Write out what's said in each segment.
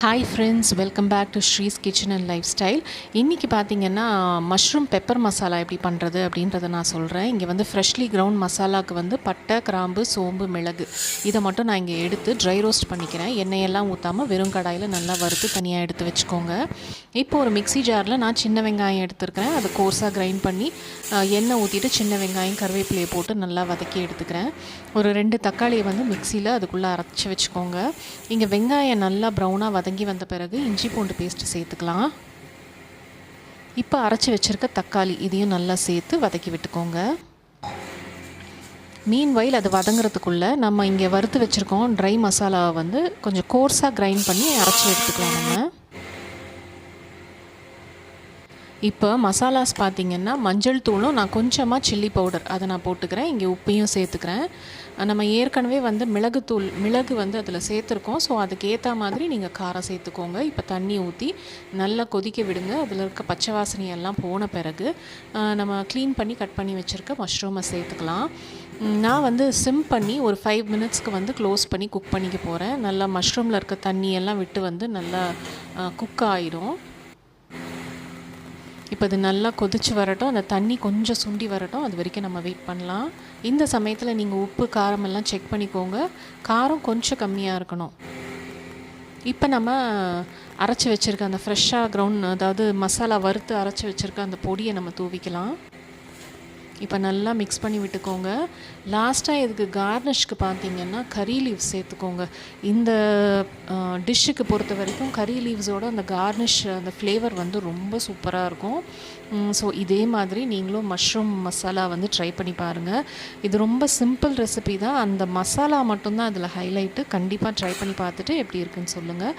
Hi friends, welcome back to Sri's kitchen and lifestyle. இன்றைக்கி பார்த்தீங்கன்னா mushroom pepper masala எப்படி பண்ணுறது அப்படின்றத நான் சொல்கிறேன். இங்கே வந்து ஃப்ரெஷ்லி கிரவுண்ட் மசாலாவுக்கு வந்து பட்டை, கிராம்பு, சோம்பு, மிளகு இதை மட்டும் நான் இங்கே எடுத்து ட்ரை ரோஸ்ட் பண்ணிக்கிறேன். எண்ணெயெல்லாம் ஊற்றாமல் வெறும் கடாயில் நல்லா வறுத்து தனியாக எடுத்து வச்சுக்கோங்க. இப்போ ஒரு மிக்ஸி ஜாரில் நான் சின்ன வெங்காயம் எடுத்துருக்கிறேன். அதை கோர்ஸாக கிரைண்ட் பண்ணி எண்ணெய் ஊற்றிட்டு சின்ன வெங்காயம், கருவேப்பிலையை போட்டு நல்லா வதக்கி எடுத்துக்கிறேன். ஒரு 2 தக்காளியை வந்து மிக்சியில் அதுக்குள்ளே அரைச்சி வச்சுக்கோங்க. இங்கே வெங்காயம் நல்லா ப்ரௌனாக வதங்கி வந்த பிறகு இஞ்சி பூண்டு பேஸ்ட்டு சேர்த்துக்கலாம். இப்போ அரைச்சி வச்சுருக்க தக்காளி இதையும் நல்லா சேர்த்து வதக்கி விட்டுக்கோங்க. மீன்வைல் அது வதங்குறதுக்குள்ளே நம்ம இங்கே வறுத்து வச்சுருக்கோம் ட்ரை மசாலாவை வந்து கொஞ்சம் கோர்ஸாக கிரைண்ட் பண்ணி அரைச்சி எடுத்துக்கலாம். நம்ம இப்போ மசாலாஸ் பார்த்திங்கன்னா மஞ்சள் தூளும் நான் கொஞ்சமாக சில்லி பவுடர் அதை நான் போட்டுக்கிறேன். இங்கே உப்பையும் சேர்த்துக்கிறேன். நம்ம ஏற்கனவே வந்து மிளகு வந்து அதில் சேர்த்துருக்கோம். ஸோ அதுக்கு ஏற்ற மாதிரி நீங்கள் காரம் சேர்த்துக்கோங்க. இப்போ தண்ணி ஊற்றி நல்லா கொதிக்க விடுங்க. அதில் இருக்க பச்சை வாசனையெல்லாம் போன பிறகு நம்ம க்ளீன் பண்ணி கட் பண்ணி வச்சுருக்க மஷ்ரூமை சேர்த்துக்கலாம். நான் வந்து சிம் பண்ணி ஒரு 5 மினிட்ஸ்க்கு வந்து க்ளோஸ் பண்ணி குக் பண்ணிக்க போகிறேன். நல்லா மஷ்ரூமில் இருக்க தண்ணியெல்லாம் விட்டு வந்து நல்லா குக் ஆகிடும். இப்போ இது நல்லா கொதித்து வரட்டும், அந்த தண்ணி கொஞ்சம் சுண்டி வரட்டும், அது வரைக்கும் நம்ம வெயிட் பண்ணலாம். இந்த சமயத்தில் நீங்கள் உப்பு காரமெல்லாம் செக் பண்ணிக்கோங்க. காரம் கொஞ்சம் கம்மியாக இருக்கணும். இப்போ நம்ம அரைச்சி வச்சுருக்க அந்த ஃப்ரெஷ்ஷாக கிரவுண்ட், அதாவது மசாலா வறுத்து அரைச்சி வச்சுருக்க அந்த பொடியை நம்ம தூவிக்கலாம். இப்போ நல்லா மிக்ஸ் பண்ணி விட்டுக்கோங்க. லாஸ்ட்டாக இதுக்கு கார்னிஷ்க்கு பார்த்திங்கன்னா கறி லீவ்ஸ் சேர்த்துக்கோங்க. இந்த டிஷ்ஷுக்கு பொறுத்த வரைக்கும் கறி லீவ்ஸோட அந்த கார்னிஷ் அந்த ஃப்ளேவர் வந்து ரொம்ப சூப்பராக இருக்கும். ஸோ இதே மாதிரி நீங்களும் மஷ்ரூம் மசாலா வந்து ட்ரை பண்ணி பாருங்கள். இது ரொம்ப சிம்பிள் ரெசிபி தான். அந்த மசாலா மட்டும்தான் அதில் ஹைலைட்டு. கண்டிப்பாக ட்ரை பண்ணி பார்த்துட்டு எப்படி இருக்குன்னு சொல்லுங்கள்.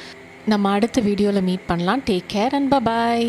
நம்ம அடுத்த வீடியோவில் மீட் பண்ணலாம். Take care and by.